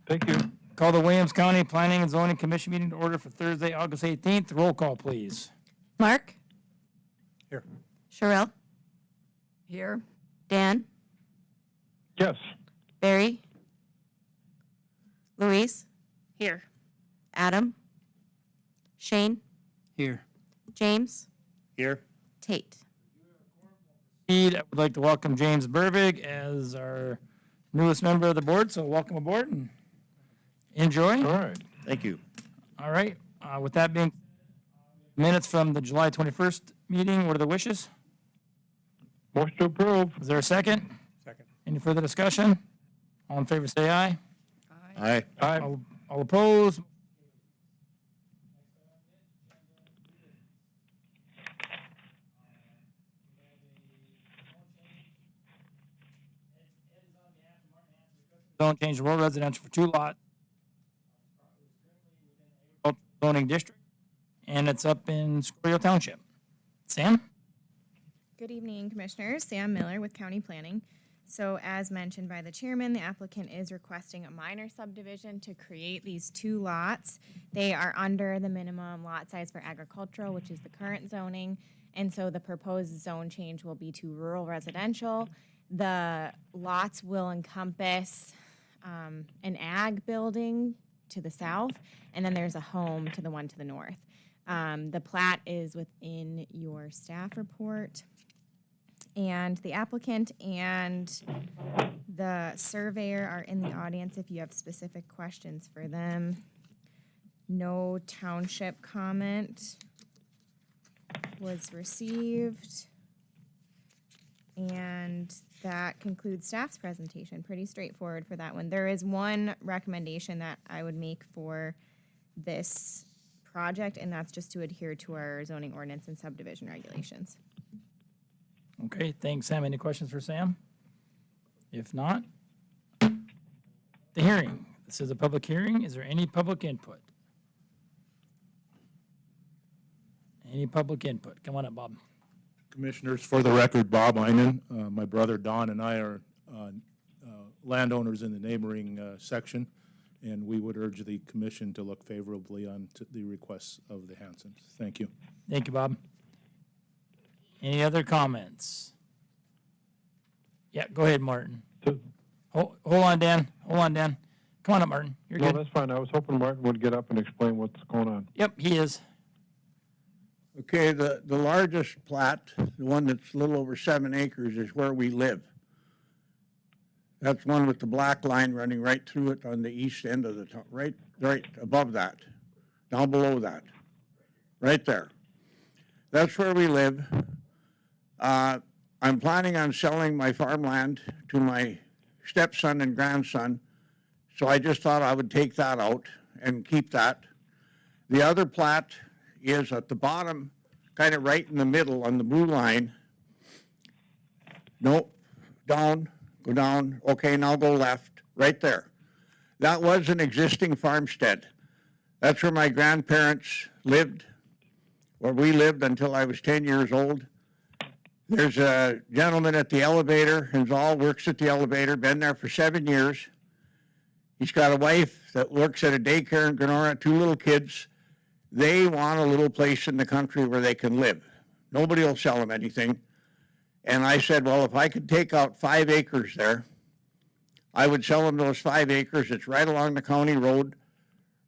Thank you. Call the Williams County Planning and Zoning Commission meeting to order for Thursday, August 18th. Roll call, please. Mark? Here. Sherrill? Here. Dan? Yes. Barry? Louise? Here. Adam? Shane? Here. James? Here. Tate? I would like to welcome James Burvig as our newest member of the board, so welcome aboard and enjoy. All right. Thank you. All right, with that being, minutes from the July 21st meeting, what are the wishes? Motion to approve. Is there a second? Second. Any further discussion? All in favor, say aye. Aye. Aye. All opposed? Zone change the rural residential for 2 lots. Zoning district, and it's up in Scorio Township. Sam? Good evening, Commissioners. Sam Miller with County Planning. So as mentioned by the chairman, the applicant is requesting a minor subdivision to create these 2 lots. They are under the minimum lot size for agricultural, which is the current zoning, and so the proposed zone change will be to rural residential. The lots will encompass an ag building to the south, and then there's a home to the one to the north. The plat is within your staff report. And the applicant and the surveyor are in the audience if you have specific questions for them. No township comment was received. And that concludes staff's presentation. Pretty straightforward for that one. There is one recommendation that I would make for this project, and that's just to adhere to our zoning ordinance and subdivision regulations. Okay, thanks, Sam. Any questions for Sam? If not, the hearing. This is a public hearing. Is there any public input? Any public input? Come on up, Bob. Commissioners, for the record, Bob Einen. My brother Don and I are landowners in the neighboring section, and we would urge the commission to look favorably on to the requests of the Hansons. Thank you. Thank you, Bob. Any other comments? Yeah, go ahead, Martin. Hold on, Dan. Hold on, Dan. Come on up, Martin. You're No, good. that's fine. I was hoping Martin would get up and explain what's going on. Yep, he is. Okay, the largest plat, the one that's a little over 7 acres, is where we live. That's one with the black line running right through it on the east end of the town, right above that, down below that, right there. That's where we live. I'm planning on selling my farmland to my stepson and grandson, so I just thought I would take that out and keep that. The other plat is at the bottom, kind of right in the middle on the blue line. Nope, down, go down. Okay, now go left, right there. That was an existing farmstead. That's where my grandparents lived, where we lived until I was 10 years old. There's a gentleman at the elevator, Hanzal, works at the elevator, been there for 7 years. He's got a wife that works at a daycare in Granora, 2 little kids. They want a little place in the country where they can live. Nobody will sell them anything. And I said, well, if I could take out 5 acres there, I would sell them those 5 acres. It's right along the county road.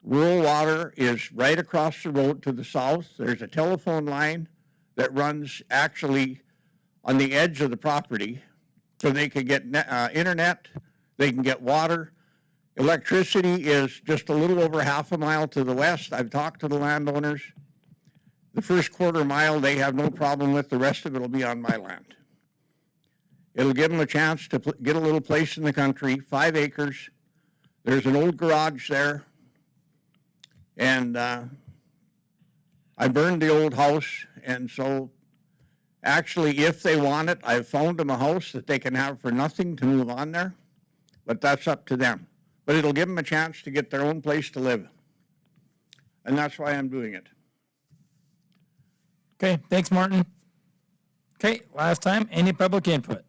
Rural water is right across the road to the south. There's a telephone line that runs actually on the edge of the property, so they can get internet, they can get water. Electricity is just a little over half a mile to the west. I've talked to the landowners. The first quarter mile they have no problem with. The rest of it will be on my land. It'll give them a chance to get a little place in the country, 5 acres. There's an old garage there. And I burned the old house, and so actually, if they want it, I've found them a house that they can have for nothing to move on there, but that's up to them. But it'll give them a chance to get their own place to live. And that's why I'm doing it. Okay, thanks, Martin. Okay, last time, any public input?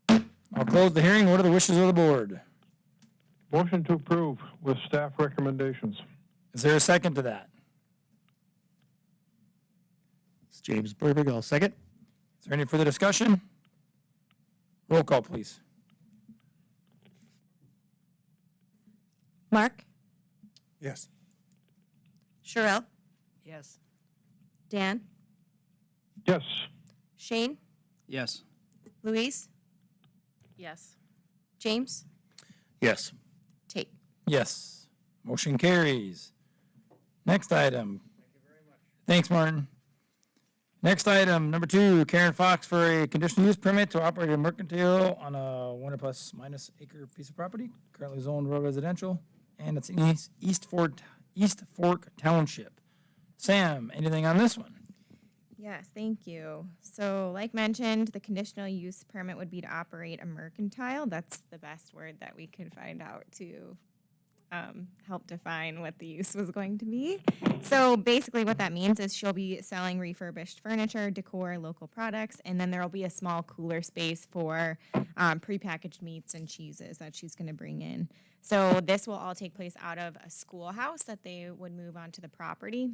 I'll close the hearing. What are the wishes of the board? Motion to approve with staff recommendations. Is there a second to that? It's James Burbig, I'll second. Is there any further discussion? Roll call, please. Mark, Yes. Sherelle, Yes. Dan, Yes. Shane, Yes. Louise, Yes. James, Yes. Tate. Yes. Motion carries. Next item. Thank you very much. Thanks, Martin. Next item, number 2, Karen Fox for a conditional use permit to operate a mercantile on a 1± acre piece of property, currently zoned rural residential, and it's in East Fork Township. Sam, anything on this one? Yes, thank you. So like mentioned, the conditional use permit would be to operate a mercantile. That's the best word that we could find out to help define what the use was going to be. So basically what that means is she'll be selling refurbished furniture, decor, local products, and then there will be a small cooler space for prepackaged meats and cheeses that she's going to bring in. So this will all take place out of a schoolhouse that they would move onto the property.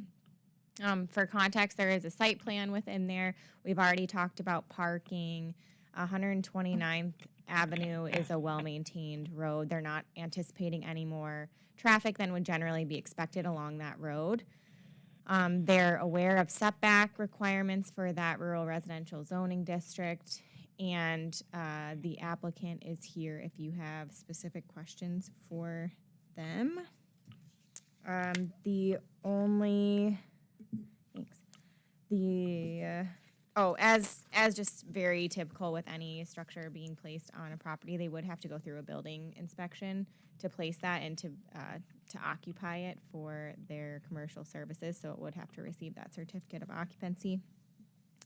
For context, there is a site plan within there. We've already talked about parking. 129th Avenue is a well-maintained road. They're not anticipating any more traffic than would generally be expected along that road. They're aware of setback requirements for that rural residential zoning district, and the applicant is here if you have specific questions for them. The only... Thanks. As just very typical with any structure being placed on a property, they would have to go through a building inspection to place that and to occupy it for their commercial services. So it would have to receive that certificate of occupancy.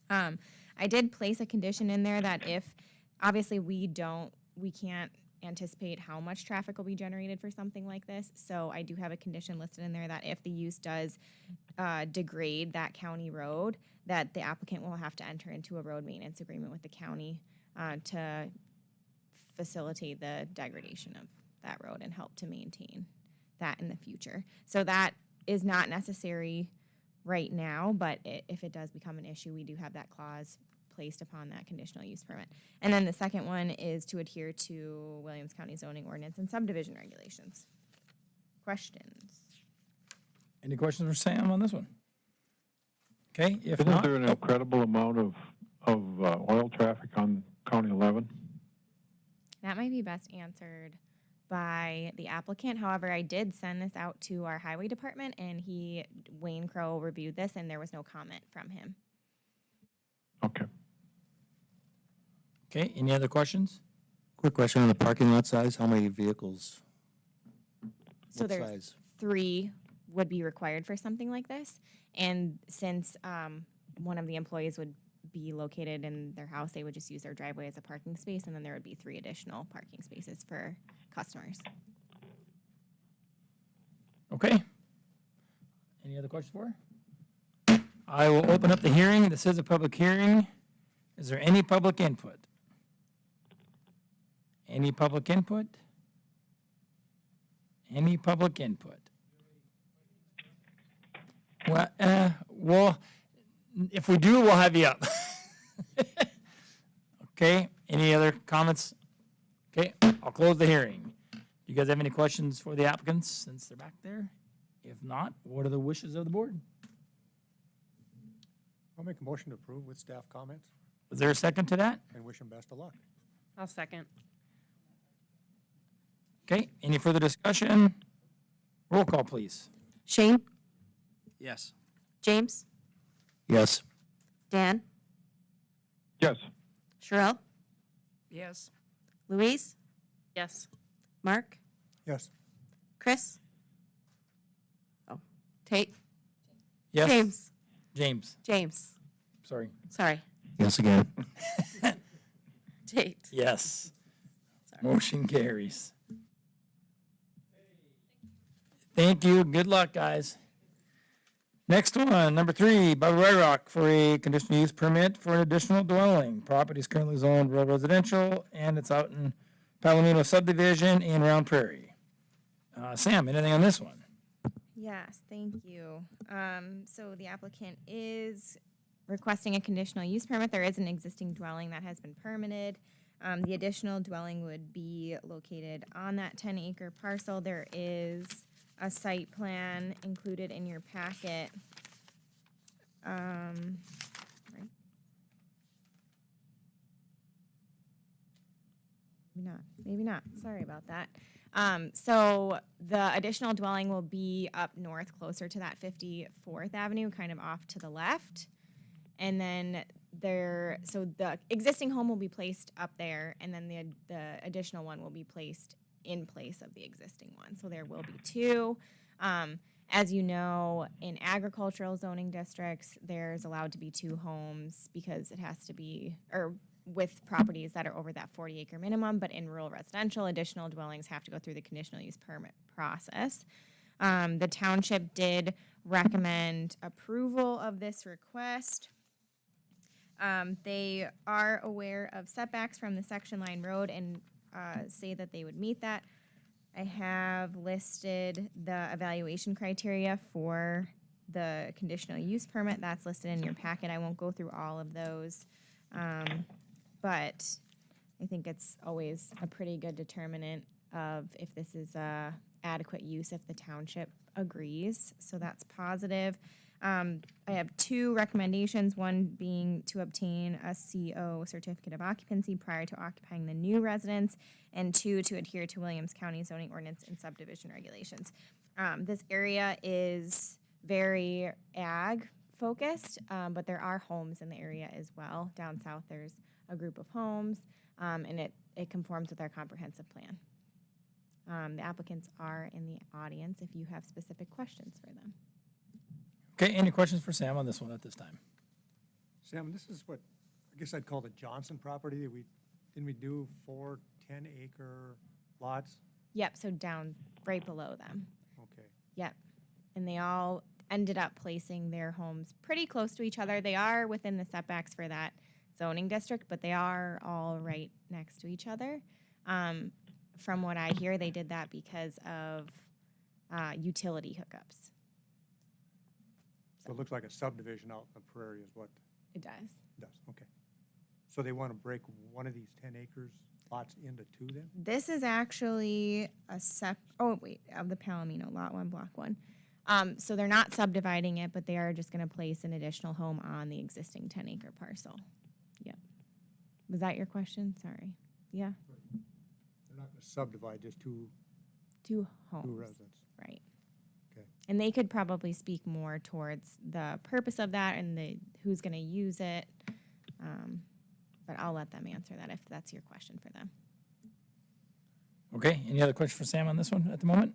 I did place a condition in there that if, obviously we can't anticipate how much traffic will be generated for something like this. So I do have a condition listed in there that if the use does degrade that county road, that the applicant will have to enter into a road maintenance agreement with the county to facilitate the degradation of that road and help to maintain that in the future. So that is not necessary right now, but if it does become an issue, we do have that clause placed upon that conditional use permit. And then the second one is to adhere to Williams County zoning ordinance and subdivision regulations. Questions? Any questions for Sam on this one? Okay, if Isn't not, there an incredible amount of oil traffic on County 11? That might be best answered by the applicant. However, I did send this out to our highway department, and Wayne Crow reviewed this, and there was no comment from him. Okay. okay, any other questions? Quick question on the parking lot size, how many vehicles? So What there's size? 3 would be required for something like this. And since one of the employees would be located in their house, they would just use their driveway as a parking space, and then there would be 3 additional parking spaces for customers. Okay. Any other questions for her? I will open up the hearing. This is a public hearing. Is there any public input? Any public input? Any public input? Well, if we do, we'll have you up. Okay, any other comments? Okay, I'll close the hearing. Do you guys have any questions for the applicants since they're back there? If not, what are the wishes of the board? I'll make a motion to approve with staff comments Is there a second to that? and wish them best of luck. I'll second. Okay, any further discussion? Roll call, please. Shane, Yes. James, Yes. Dan, Yes. Sherelle, Yes. Louise, Yes. Mark, Yes. Chris. Oh, Tate, Yes. James, James, sorry. sorry, Yes again. Tate. Yes. Motion carries. Thank you. Good luck, guys. Next one, number 3, Bubba Ryrock for a conditional use permit for an additional dwelling. Property is currently zoned rural residential, and it's out in Palomino subdivision in Round Prairie. Sam, anything on this one? Yes, thank you. So the applicant is requesting a conditional use permit. There is an existing dwelling that has been permitted. The additional dwelling would be located on that 10-acre parcel. There is a site plan included in your packet. Right. Maybe not. Sorry about that. So the additional dwelling will be up north, closer to that 54th Avenue, kind of off to the left. And then so the existing home will be placed up there, and then the additional one will be placed in place of the existing one. So there will be two. As you know, in agricultural zoning districts, there's allowed to be two homes because it has to be, or with properties that are over that 40-acre minimum, but in rural residential, additional dwellings have to go through the conditional use permit process. The township did recommend approval of this request. They are aware of setbacks from the section line road and say that they would meet that. I have listed the evaluation criteria for the conditional use permit. That's listed in your packet. I won't go through all of those. But I think it's always a pretty good determinant of if this is a adequate use if the township agrees. So that's positive. I have two recommendations, one being to obtain a CO, certificate of occupancy, prior to occupying the new residence, and two, to adhere to Williams County zoning ordinance and subdivision regulations. This area is very ag focused, but there are homes in the area as well. Down south, there's a group of homes, and it conforms with our comprehensive plan. The applicants are in the audience if you have specific questions for them. Okay, any questions for Sam on this one at this time? Sam, this is what, I guess I'd call the Johnson property. Didn't we do 4 10-acre lots? Yep, so down right below them. Okay. Yep. And they all ended up placing their homes pretty close to each other. They are within the setbacks for that zoning district, but they are all right next to each other. From what I hear, they did that because of utility hookups. So it looks like a subdivision out in the prairie is what It does. it does. Okay. So they want to break one of these 10 acres lots into two then? This is actually a of the Palomino, lot 1, block 1. So they're not subdividing it, but they are just going to place an additional home on the existing 10-acre parcel. Yep. Was that your question? Sorry. Yeah. They're not going to subdivide just two homes. residents. Right. Okay. And they could probably speak more towards the purpose of that and who's going to use it. But I'll let them answer that if that's your question for them. Okay, any other questions for Sam on this one at the moment?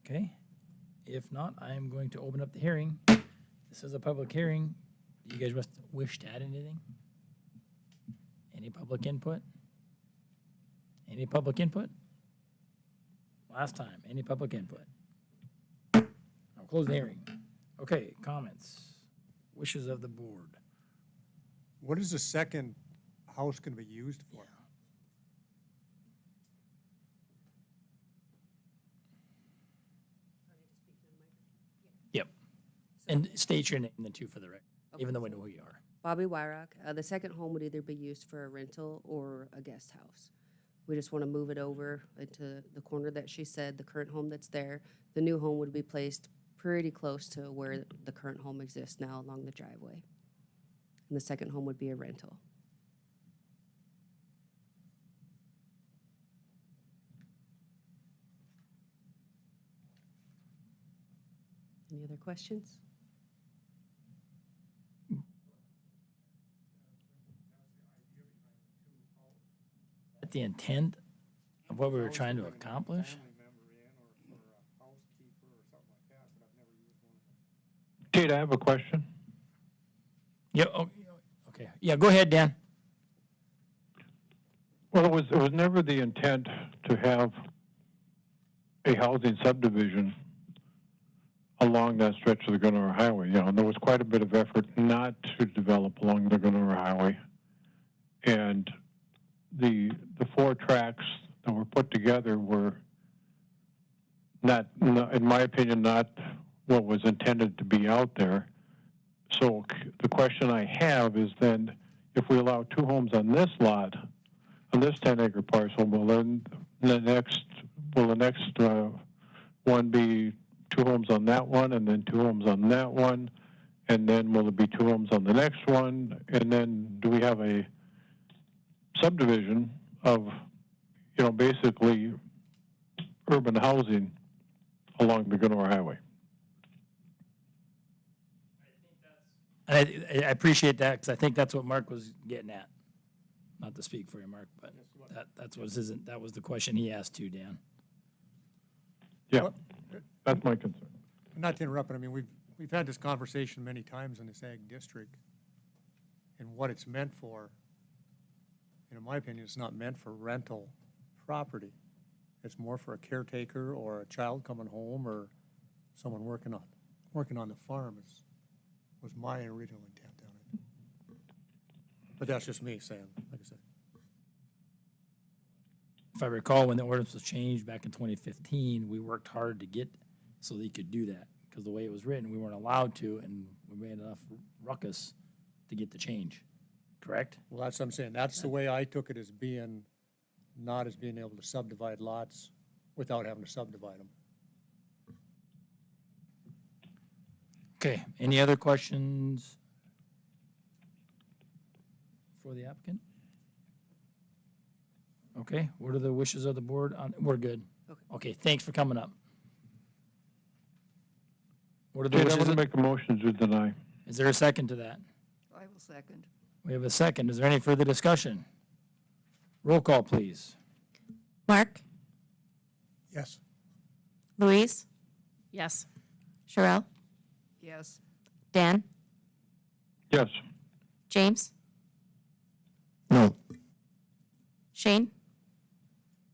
Okay, if not, I am going to open up the hearing. This is a public hearing. Do you guys wish to add anything? Any public input? Any public input? Last time, any public input? I'll close the hearing. Okay, comments, wishes of the board. What is the second house going to be used for? Yep, and state your name then too for the record, even though we know who you are. Bobby Wyrock. The second home would either be used for a rental or a guest house. We just want to move it over into the corner that she said, the current home that's there. The new home would be placed pretty close to where the current home exists now along the driveway. And the second home would be a rental. Any other questions? At the intent of what we were trying to accomplish? Kate, I have a question. Yeah, okay, yeah, go ahead, Dan. Well, it was never the intent to have a housing subdivision along that stretch of the Gunner Highway. You know, there was quite a bit of effort not to develop along the Gunner Highway. And the 4 tracks that were put together were in my opinion, not what was intended to be out there. So the question I have is then, if we allow 2 homes on this lot, on this 10-acre parcel, will then the next one be 2 homes on that one, and then 2 homes on that one, and then will it be 2 homes on the next one, and then do we have a subdivision of, basically urban housing along the Gunnar Highway? And I appreciate that, because I think that's what Mark was getting at. Not to speak for you, Mark, but that was the question he asked too, Dan. Yeah, that's my concern. Not to interrupt, but I mean, we've had this conversation many times in this ag district and what it's meant for. And in my opinion, it's not meant for rental property. It's more for a caretaker or a child coming home or someone working on the farm was my original intent on it. But that's just me saying, like I said. If I recall, when the ordinance was changed back in 2015, we worked hard to get so that you could do that. Because the way it was written, we weren't allowed to, and we made enough ruckus to get the change. Correct? Well, that's what I'm saying. That's the way I took it, as being, not as being able to subdivide lots without having to subdivide them. Okay, any other questions for the applicant? Okay, what are the wishes of the board on, we're good. Okay, thanks for coming up. What are the Okay, I wishes, want to make a motion to deny. is there a second to that? I will second. We have a second, is there any further discussion? Roll call, please. Mark, Yes. Louise, Yes. Sherelle, Yes. Dan, Yes. James, No. Shane,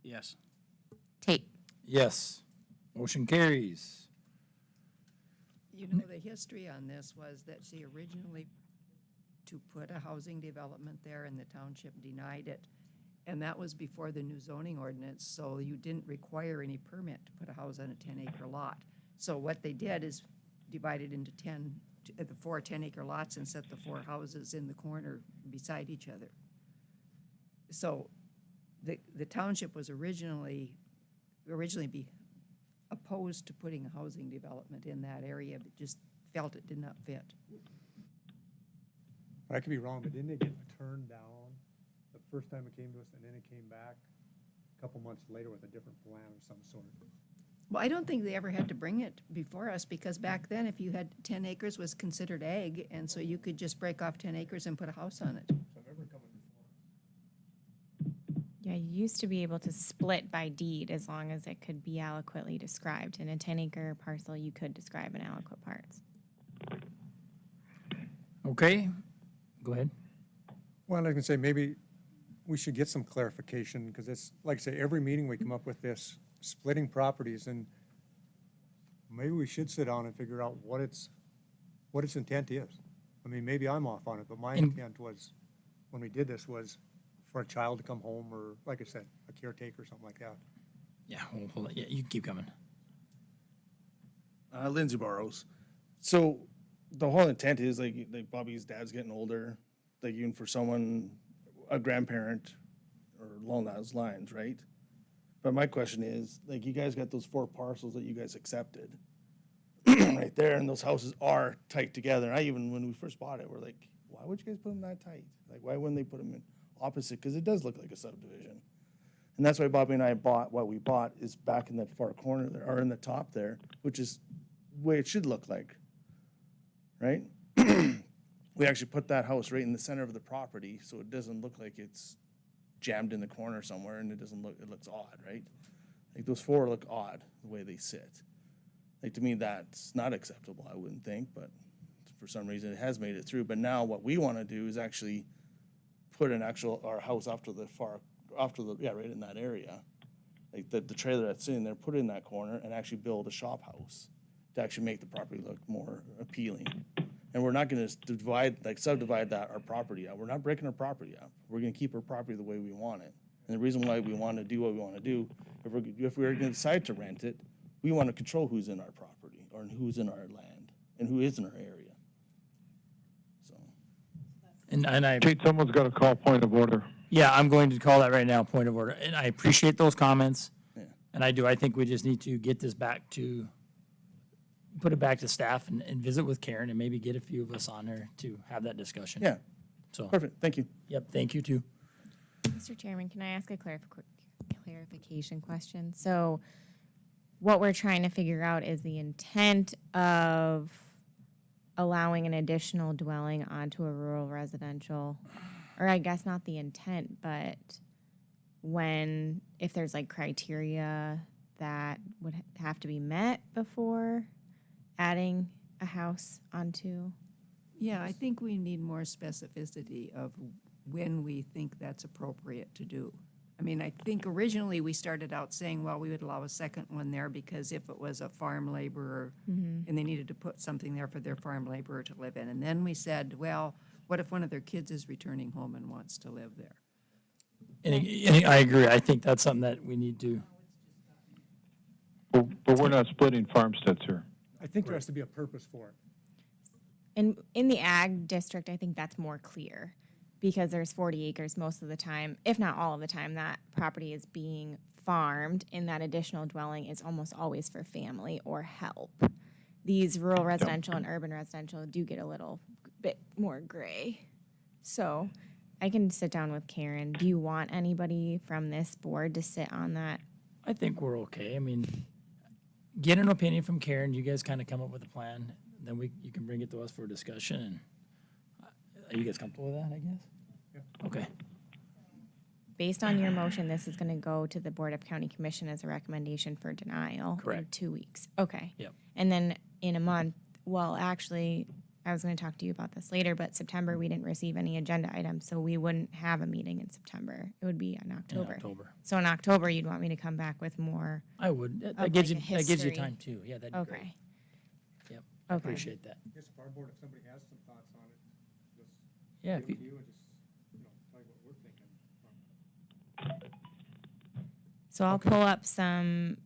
Yes. Tate. Yes, motion carries. You know, the history on this was that she originally to put a housing development there and the township denied it. And that was before the new zoning ordinance, so you didn't require any permit to put a house on a 10-acre lot. So what they did is divided into the 4 10-acre lots and set the 4 houses in the corner beside each other. So the township was originally be opposed to putting a housing development in that area, but just felt it did not fit. I could be wrong, but didn't it get turned down the first time it came to us, and then it came back a couple months later with a different plan of some sort? Well, I don't think they ever had to bring it before us, because back then, if you had 10 acres was considered ag, and so you could just break off 10 acres and put a house on it. So I remember coming before. Yeah, you used to be able to split by deed as long as it could be adequately described. In a 10-acre parcel, you could describe in adequate parts. Okay, go ahead. Well, I can say maybe we should get some clarification, because it's, like I say, every meeting we come up with this splitting properties, and maybe we should sit down and figure out what its intent is. I mean, maybe I'm off on it, but my intent was, when we did this, was for a child to come home, or, like I said, a caretaker or something like that. Yeah, hold on. Yeah, you can keep coming. Lindsay Burrows. So the whole intent is like Bobby's dad's getting older, like even for someone, a grandparent or along those lines, right? But my question is, like, you guys got those 4 parcels that you guys accepted right there, and those houses are tight together. When we first bought it, we're like, why would you guys put them that tight? Like, why wouldn't they put them in opposite? Because it does look like a subdivision. And that's why Bobby and I bought what we bought is back in that far corner there, or in the top there, which is the way it should look like, right? We actually put that house right in the center of the property, so it doesn't look like it's jammed in the corner somewhere, and it looks odd, right? Like, those 4 look odd, the way they sit. Like, to me, that's not acceptable, I wouldn't think, but for some reason it has made it through. But now what we want to do is actually put our house right in that area. Like, the trailer that's in there, put it in that corner and actually build a shop house to actually make the property look more appealing. And we're not going to subdivide our property up. We're not breaking our property up. We're going to keep our property the way we want it. And the reason why we want to do what we want to do, if we're going to decide to rent it, We want to control who's in our property or who's in our land and who is in our area. So, And I, Pete, someone's got to call point of order. yeah, I'm going to call that right now, point of order. And I appreciate those comments. yeah. And I think we just need to get this back to, put it back to staff and visit with Karen and maybe get a few of us on there to have that discussion. Yeah, So, perfect. Thank you. yep, thank you too. Mr. Chairman, can I ask a clarification question? So what we're trying to figure out is the intent of allowing an additional dwelling onto a rural residential, or I guess not the intent, but if there's like criteria that would have to be met before adding a house onto. Yeah, I think we need more specificity of when we think that's appropriate to do. I mean, I think originally we started out saying, well, we would allow a second one there because if it was a farm laborer and they needed to put something there for their farm laborer to live in. And then we said, well, what if one of their kids is returning home and wants to live there? And I agree. I think that's something that we need to, But we're not splitting farmsteads here. I think there has to be a purpose for it. And in the ag district, I think that's more clear because there's 40 acres most of the time, if not all of the time, that property is being farmed and that additional dwelling is almost always for family or help. These rural residential and urban residential do get a little bit more gray. So I can sit down with Karen. Do you want anybody from this board to sit on that? I think we're okay. I mean, get an opinion from Karen. You guys kind of come up with a plan. Then you can bring it to us for a discussion. And are you guys comfortable with that, I guess? Yeah. Okay. Based on your motion, this is going to go to the Board of County Commission as a recommendation for denial in Correct. 2 weeks. Okay. Yep. And then in a month, well, actually, I was going to talk to you about this later, but September, we didn't receive any agenda items, so we wouldn't have a meeting in September. It would be in In October. October. So in October, you'd want me to come back with more? I would. That Of gives like you, a that gives you history. time too. Yeah, that'd be great. Okay. Yep. I Okay. appreciate that. I guess if our board, if somebody has some thoughts on it, let's Yeah. get If with you, you and just, tell you what we're thinking. So I'll pull up some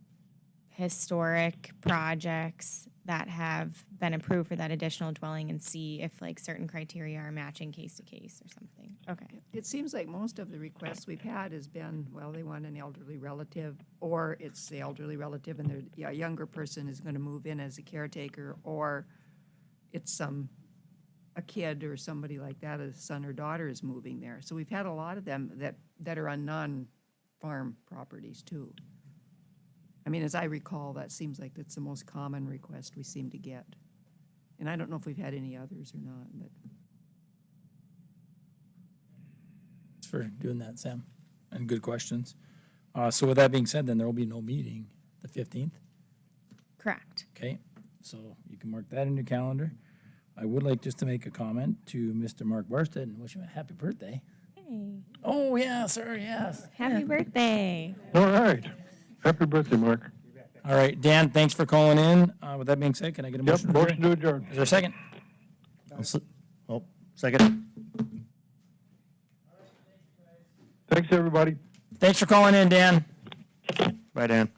historic projects that have been approved for that additional dwelling and see if like certain criteria are matching case to case or something. Okay. It seems like most of the requests we've had has been, well, they want an elderly relative, or it's the elderly relative and a younger person is going to move in as a caretaker, or it's a kid or somebody like that, a son or daughter is moving there. So we've had a lot of them that are on non-farm properties too. I mean, as I recall, that seems like that's the most common request we seem to get. And I don't know if we've had any others or not, but. thanks for doing that, Sam, and good questions. So with that being said, then there will be no meeting the 15th. Correct. Okay, so you can mark that in your calendar. I would like just to make a comment to Mr. Mark Barstead and wish him a happy birthday. Hey, Oh, yeah, sir, yes. happy birthday. All right. Happy birthday, Mark. All right, Dan, thanks for calling in. With that being said, can I get a Yep, motion? motion to adjourn. Is there a second? Oh, second. Thanks, everybody. Thanks for calling in, Dan. Bye, Dan.